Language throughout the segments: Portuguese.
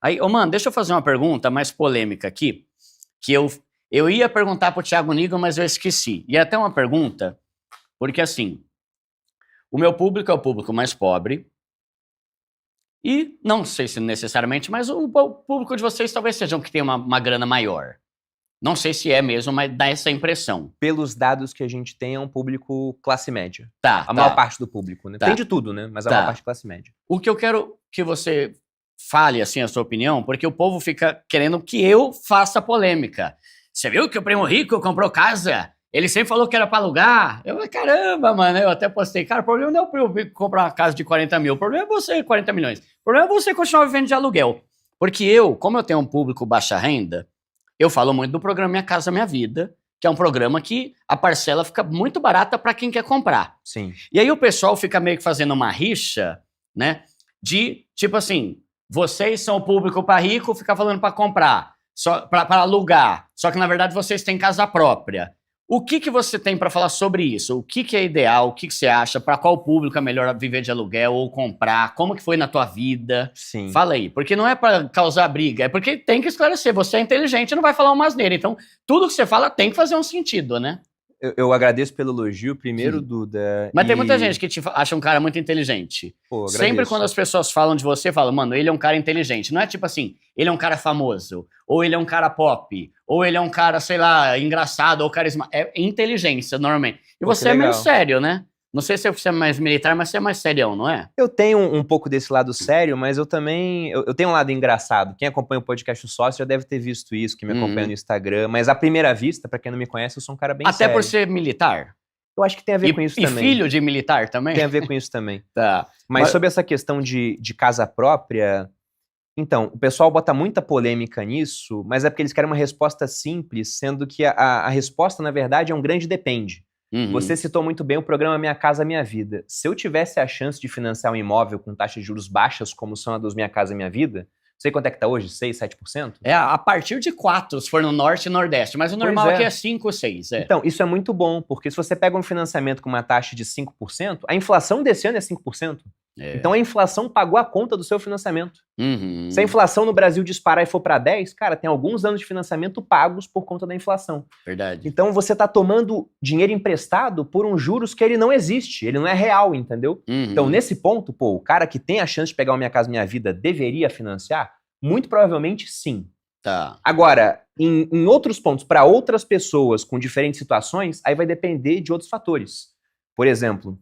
Aí, ô, mano, deixa eu fazer uma pergunta mais polêmica aqui, que eu ia perguntar pro Thiago Nigro, mas eu esqueci. E é até uma pergunta, porque assim, o meu público é o público mais pobre, e não sei se necessariamente, mas o público de vocês talvez seja um que tem uma grana maior. Não sei se é mesmo, mas dá essa impressão. Pelos dados que a gente tem, é um público classe média. Tá, A maior parte do público, né? Tá. Tem de tudo, né? Mas a maior parte é classe média. O que eu quero que você fale, assim, a sua opinião, porque o povo fica querendo que eu faça polêmica. Você viu que o primo rico comprou casa? Ele sempre falou que era pra alugar. Eu falei, caramba, mano. Eu até postei, cara, o problema não é o primo rico comprar uma casa de 40 mil. O problema é você, 40 milhões. O problema é você continuar vivendo de aluguel. Porque como eu tenho um público baixa renda, eu falo muito do programa Minha Casa Minha Vida, que é um programa que a parcela fica muito barata pra quem quer comprar. Sim. E aí o pessoal fica meio que fazendo uma rixa, né? De, tipo assim, vocês são o público para rico, fica falando para comprar, para alugar. Só que, na verdade, vocês têm casa própria. O que você tem para falar sobre isso? O que é ideal? O que você acha? Para qual público é melhor viver de aluguel ou comprar? Como que foi na tua vida? Sim. Fala aí. Porque não é para causar briga, é porque tem que esclarecer. Você é inteligente e não vai falar uma asneira. Então, tudo que você fala tem que fazer um sentido, né? Eu agradeço pelo elogio, primeiro, Duda. Mas tem muita gente que te acha um cara muito inteligente. Pô, Sempre quando as pessoas falam de você, falam, mano, ele é um cara inteligente. Não é tipo assim, ele é um cara famoso, ou ele é um cara pop, ou ele é um cara, sei lá, engraçado, ou carismático. É inteligência, normalmente. E você é meio sério, né? Não sei se você é mais militar, mas você é mais serião, não é? Eu tenho um pouco desse lado sério, mas eu também... Eu tenho um lado engraçado. Quem acompanha o podcast O Sócio já deve ter visto isso, que me acompanha no Instagram. Mas à primeira vista, pra quem não me conhece, eu sou um cara bem sério. Até por ser militar? Eu acho que tem a ver com isso também. E filho de militar também? Tem a ver com isso também. Tá. Mas sobre essa questão de casa própria... Então, o pessoal bota muita polêmica nisso, mas é porque eles querem uma resposta simples, sendo que a resposta, na verdade, é um grande depende. Você citou muito bem o programa Minha Casa Minha Vida. Se eu tivesse a chance de financiar um imóvel com taxas de juros baixas, como são a dos Minha Casa Minha Vida, não sei quanto é que tá hoje, 6, 7%? É, a partir de 4, se for no Norte e Nordeste, mas o normal aqui é 5 ou 6. Então, isso é muito bom, porque se você pega um financiamento com uma taxa de 5%, a inflação desse ano é 5%. Então a inflação pagou a conta do seu financiamento. Se a inflação no Brasil disparar e for para 10, cara, tem alguns anos de financiamento pagos por conta da inflação. Verdade. Então você está tomando dinheiro emprestado por um juros que ele não existe, ele não é real, entendeu? Então nesse ponto, pô, o cara que tem a chance de pegar o Minha Casa Minha Vida deveria financiar? Muito provavelmente sim. Tá. Agora, em outros pontos, para outras pessoas com diferentes situações, aí vai depender de outros fatores. Por exemplo,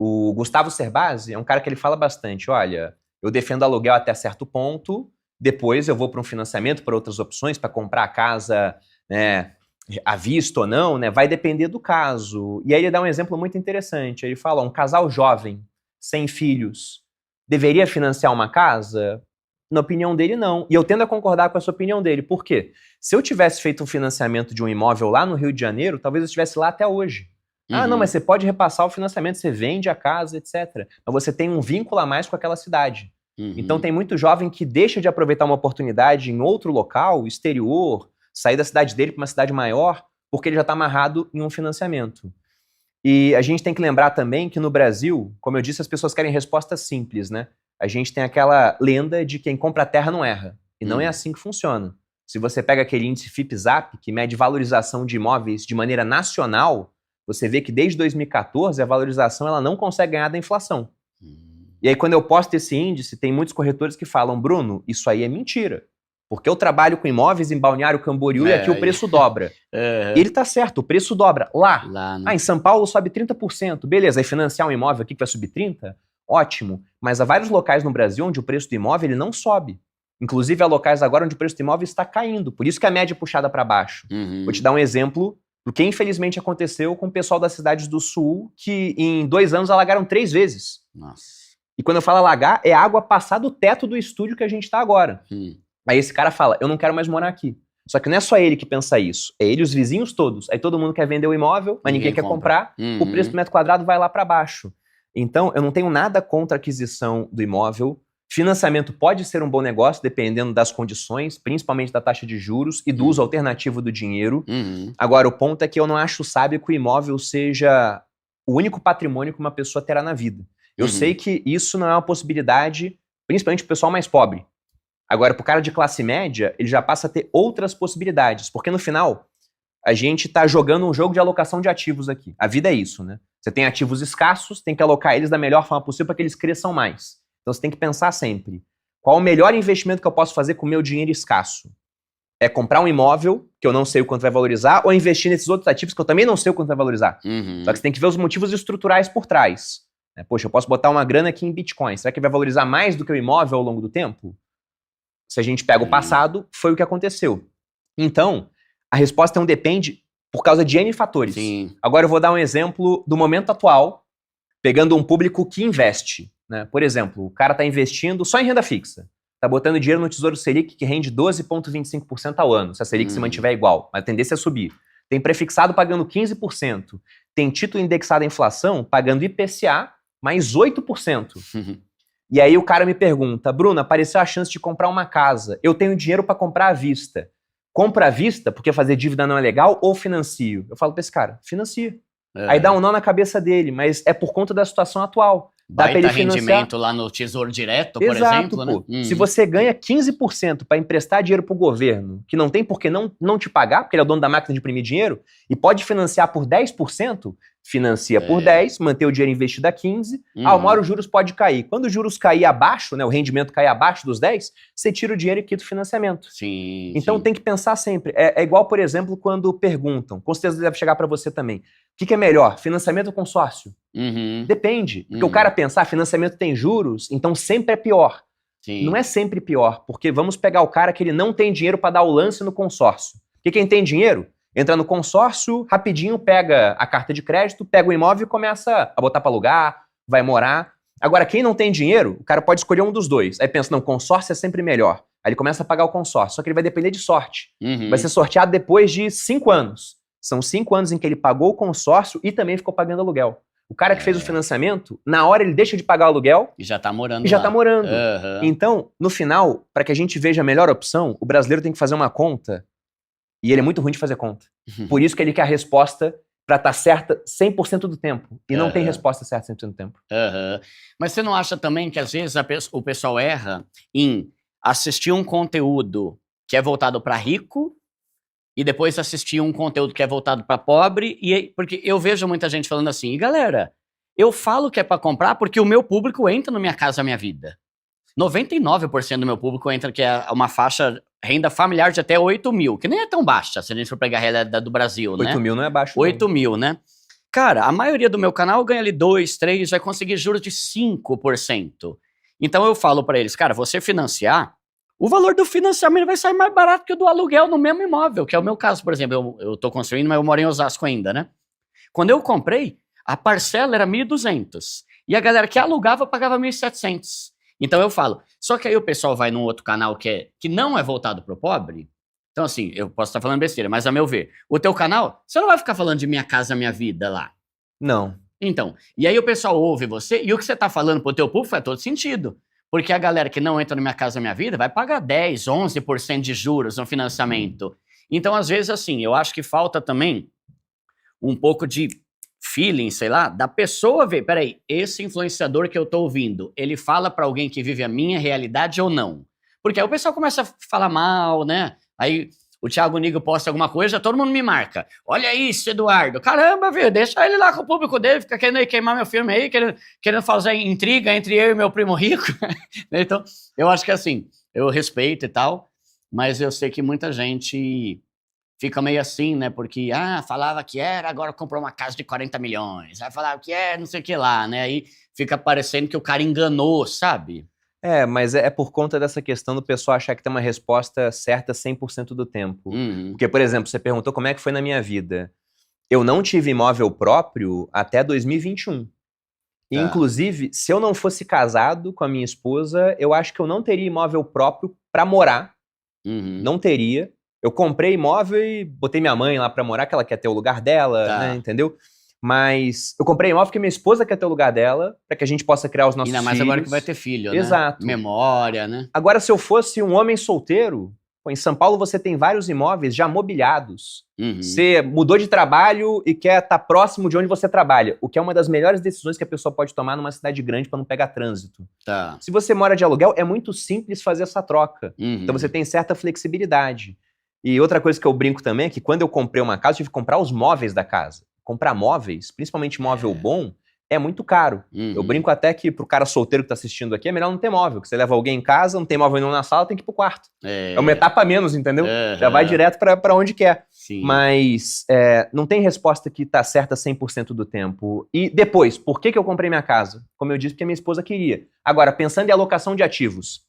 o Gustavo Cerbasi é um cara que ele fala bastante, olha, eu defendo aluguel até certo ponto, depois eu vou para um financiamento, para outras opções, para comprar a casa, né, à vista ou não, né, vai depender do caso. E aí ele dá um exemplo muito interessante, ele fala, um casal jovem, sem filhos, deveria financiar uma casa? Na opinião dele, não. E eu tendo a concordar com essa opinião dele. Por quê? Se eu tivesse feito um financiamento de um imóvel lá no Rio de Janeiro, talvez eu estivesse lá até hoje. Ah, não, mas você pode repassar o financiamento, você vende a casa, etc. Mas você tem um vínculo a mais com aquela cidade. Então tem muito jovem que deixa de aproveitar uma oportunidade em outro local, exterior, sair da cidade dele para uma cidade maior, porque ele já está amarrado em um financiamento. E a gente tem que lembrar também que no Brasil, como eu disse, as pessoas querem respostas simples, né? A gente tem aquela lenda de quem compra terra não erra. E não é assim que funciona. Se você pega aquele índice FIPZAP, que mede valorização de imóveis de maneira nacional, você vê que desde 2014 a valorização ela não consegue ganhar da inflação. E aí quando eu posto esse índice, tem muitos corretores que falam, Bruno, isso aí é mentira. Porque eu trabalho com imóveis em Balneário Camboriú e aqui o preço dobra. E ele tá certo, o preço dobra. Lá em São Paulo sobe 30%. Beleza, aí financiar um imóvel aqui que vai subir 30%? Ótimo. Mas há vários locais no Brasil onde o preço do imóvel ele não sobe. Inclusive há locais agora onde o preço do imóvel está caindo. Por isso que a média é puxada para baixo. Vou te dar um exemplo do que infelizmente aconteceu com o pessoal das cidades do sul, que em 2 anos alagaram 3 vezes. Nossa. E quando eu falo alagar, é água passar do teto do estúdio que a gente tá agora. Aí esse cara fala, eu não quero mais morar aqui. Só que não é só ele que pensa isso, é ele e os vizinhos todos. Aí todo mundo quer vender o imóvel, mas ninguém quer comprar, o preço do metro quadrado vai lá para baixo. Então, eu não tenho nada contra a aquisição do imóvel. Financiamento pode ser um bom negócio, dependendo das condições, principalmente da taxa de juros e do uso alternativo do dinheiro. Agora, o ponto é que eu não acho sábio que o imóvel seja o único patrimônio que uma pessoa terá na vida. Eu sei que isso não é uma possibilidade, principalmente para o pessoal mais pobre. Agora, pro cara de classe média, ele já passa a ter outras possibilidades, porque no final, a gente tá jogando um jogo de alocação de ativos aqui. A vida é isso, né? Você tem ativos escassos, tem que alocar eles da melhor forma possível para que eles cresçam mais. Então você tem que pensar sempre, qual o melhor investimento que eu posso fazer com o meu dinheiro escasso? É comprar um imóvel, que eu não sei o quanto vai valorizar, ou investir nesses outros ativos que eu também não sei o quanto vai valorizar. Só que você tem que ver os motivos estruturais por trás. Poxa, eu posso botar uma grana aqui em Bitcoin. Será que vai valorizar mais do que o imóvel ao longo do tempo? Se a gente pega o passado, foi o que aconteceu. Então, a resposta é um depende por causa de N fatores. Sim. Agora eu vou dar um exemplo do momento atual, pegando um público que investe. Né? Por exemplo, o cara está investindo só em renda fixa. Está botando dinheiro no Tesouro Selic, que rende 12,25% ao ano, se a Selic se mantiver igual. Mas a tendência é subir. Tem prefixado pagando 15%. Tem título indexado à inflação pagando IPCA mais 8%. E aí o cara me pergunta, Bruno, apareceu a chance de comprar uma casa. Eu tenho dinheiro para comprar à vista. Compra à vista porque fazer dívida não é legal ou financio? Eu falo para esse cara, financia. Aí dá um nó na cabeça dele, mas é por conta da situação atual. Dá pra ele financiar. Rendimento lá no Tesouro Direto, por Exato, exemplo, né? Se você ganha 15% para emprestar dinheiro pro governo, que não tem por que não te pagar, porque ele é o dono da máquina de imprimir dinheiro, e pode financiar por 10%, financia por 10, manter o dinheiro investido a 15, uma hora os juros pode cair. Quando os juros cair abaixo, né, o rendimento cair abaixo dos 10, você tira o dinheiro e quita o financiamento. Sim, então tem que pensar sempre. É igual, por exemplo, quando perguntam, com certeza deve chegar para você também, o que é melhor, financiamento ou consórcio? Depende. Porque o cara pensar, financiamento tem juros, então sempre é pior. Sim. Não é sempre pior, porque vamos pegar o cara que ele não tem dinheiro para dar o lance no consórcio. Porque quem tem dinheiro, entra no consórcio, rapidinho pega a carta de crédito, pega o imóvel e começa a botar para alugar, vai morar. Agora, quem não tem dinheiro, o cara pode escolher um dos dois. Aí pensa, não, consórcio é sempre melhor. Aí ele começa a pagar o consórcio, só que ele vai depender de sorte. Vai ser sorteado depois de 5 anos. São 5 anos em que ele pagou o consórcio e também ficou pagando aluguel. O cara que fez o financiamento, na hora ele deixa de pagar o aluguel e já tá morando já lá. tá morando. Então, no final, para que a gente veja a melhor opção, o brasileiro tem que fazer uma conta e ele é muito ruim de fazer conta. Por isso que ele quer a resposta para estar certa 100% do tempo. E não tem resposta certa 100% do tempo. Mas você não acha também que às vezes o pessoal erra em assistir um conteúdo que é voltado para rico e depois assistir um conteúdo que é voltado para pobre? Porque eu vejo muita gente falando assim, e galera, eu falo que é para comprar porque o meu público entra no Minha Casa Minha Vida. 99% do meu público entra, que é uma faixa renda familiar de até 8 mil, que nem é tão baixa, se a gente for pegar a realidade do Brasil, 8 né? 8 mil não é baixo. 8 mil, né? Cara, a maioria do meu canal ganha ali 2, 3, vai conseguir juros de 5%. Então eu falo para eles, cara, você financiar, o valor do financiamento vai sair mais barato que o do aluguel no mesmo imóvel, que é o meu caso, por exemplo, eu tô construindo, mas eu moro em Osasco ainda, né? Quando eu comprei, a parcela era 1.200 e a galera que alugava pagava 1.700. Então eu falo, só que aí o pessoal vai num outro canal que não é voltado pro pobre. Então assim, eu posso estar falando besteira, mas a meu ver, o teu canal, você não vai ficar falando de Minha Casa Minha Vida lá. Não. Então, e aí o pessoal ouve você, e o que você tá falando pro teu público faz todo sentido. Porque a galera que não entra no Minha Casa Minha Vida vai pagar 10, 11% de juros no financiamento. Então, às vezes, assim, eu acho que falta também um pouco de feeling, sei lá, da pessoa ver, peraí, esse influenciador que eu tô ouvindo, ele fala pra alguém que vive a minha realidade ou não? Porque aí o pessoal começa a falar mal, né? Aí o Thiago Nigro posta alguma coisa, todo mundo me marca. Olha isso, Eduardo. Caramba, viu? Deixa ele lá com o público dele, fica querendo queimar meu filme aí, querendo fazer intriga entre eu e meu primo rico. Então, eu acho que assim, eu respeito e tal, mas eu sei que muita gente fica meio assim, né? Porque, falava que era, agora comprou uma casa de 40 milhões. Aí falava que não sei o que lá, né? Aí fica parecendo que o cara enganou, sabe? Mas é por conta dessa questão do pessoal achar que tem uma resposta certa 100% do tempo. Porque, por exemplo, você perguntou como é que foi na minha vida. Eu não tive imóvel próprio até 2021. E, inclusive, se eu não fosse casado com a minha esposa, eu acho que eu não teria imóvel próprio para morar. Não teria. Eu comprei imóvel e botei minha mãe lá pra morar, que ela quer ter o lugar dela, né, entendeu? Mas eu comprei imóvel porque minha esposa quer ter o lugar dela, pra que a gente possa criar os nossos filhos. Ainda mais agora que vai ter filho, né? Exato. Memória, né? Agora, se eu fosse um homem solteiro, Pô, em São Paulo você tem vários imóveis já mobiliados. Uhum. Você mudou de trabalho e quer estar próximo de onde você trabalha, o que é uma das melhores decisões que a pessoa pode tomar numa cidade grande para não pegar trânsito. Tá. Se você mora de aluguel, é muito simples fazer essa troca. Uhum. Então você tem certa flexibilidade. E outra coisa que eu brinco também é que quando eu comprei uma casa, eu tive que comprar os móveis da casa. Comprar móveis, principalmente móvel bom, é muito caro. Uhum. Eu brinco até que pro cara solteiro que tá assistindo aqui, é melhor não ter móvel. Que você leva alguém em casa, não tem móvel nenhum na sala, tem que ir pro quarto. É uma etapa a menos, entendeu? Já vai direto pra onde quer. Sim. Mas não tem resposta que tá certa 100% do tempo. E depois, por que eu comprei minha casa? Como eu disse, porque minha esposa queria. Agora, pensando em alocação de ativos,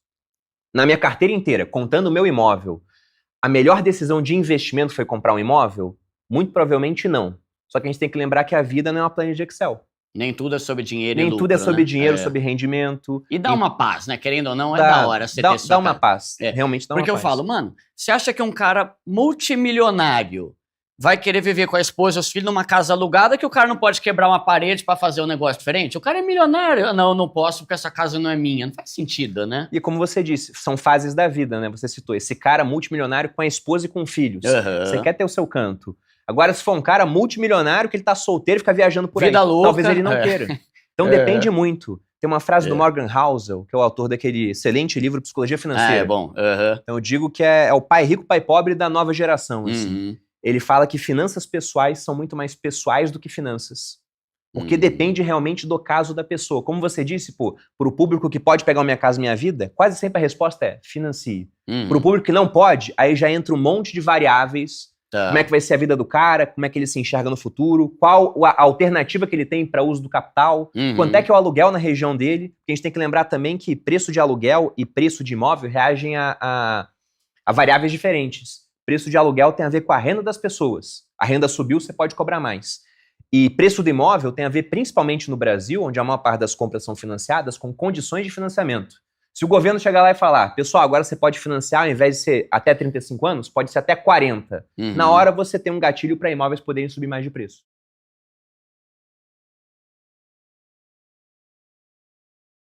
na minha carteira inteira, contando o meu imóvel, a melhor decisão de investimento foi comprar um imóvel? Muito provavelmente não. Só que a gente tem que lembrar que a vida não é uma planilha de Excel. Nem tudo é sobre dinheiro Nem e lucro, tudo é sobre né? dinheiro, sobre rendimento. E dá uma paz, né? Querendo ou não, é da hora você ter dá uma paz. É. Realmente dá uma paz. Porque eu falo, mano, você acha que um cara multimilionário vai querer viver com a esposa e os filhos numa casa alugada que o cara não pode quebrar uma parede pra fazer um negócio diferente? O cara é milionário. Não, eu não posso porque essa casa não é minha. Não faz sentido, né? E como você disse, são fases da vida, né? Você citou esse cara multimilionário com a esposa e com filhos. Uhum. Você quer ter o seu canto. Agora, se for um cara multimilionário que ele tá solteiro e fica viajando por Vida aí, louca. talvez ele não queira. Então depende muito. Tem uma frase do Morgan Housel, que é o autor daquele excelente livro Psicologia Financeira. É bom. Uhum. Então eu digo que é o pai rico, pai pobre da nova geração. Assim. Uhum. Ele fala que finanças pessoais são muito mais pessoais do que finanças. Porque depende realmente do caso da pessoa. Como você disse, para o público que pode pegar o Minha Casa Minha Vida, quase sempre a resposta é financie. Para o público que não pode, aí já entra um monte de variáveis. Tá. Como é que vai ser a vida do cara, como é que ele se enxerga no futuro, qual a alternativa que ele tem para uso do capital, quanto é que é o aluguel na região dele. Porque a gente tem que lembrar também que preço de aluguel e preço de imóvel reagem a variáveis diferentes. Preço de aluguel tem a ver com a renda das pessoas. A renda subiu, você pode cobrar mais. E preço do imóvel tem a ver, principalmente no Brasil, onde a maior parte das compras são financiadas, com condições de financiamento. Se o governo chegar lá e falar, pessoal, agora você pode financiar, ao invés de ser até 35 anos, pode ser até 40. Na hora você tem um gatilho para imóveis poderem subir mais de preço.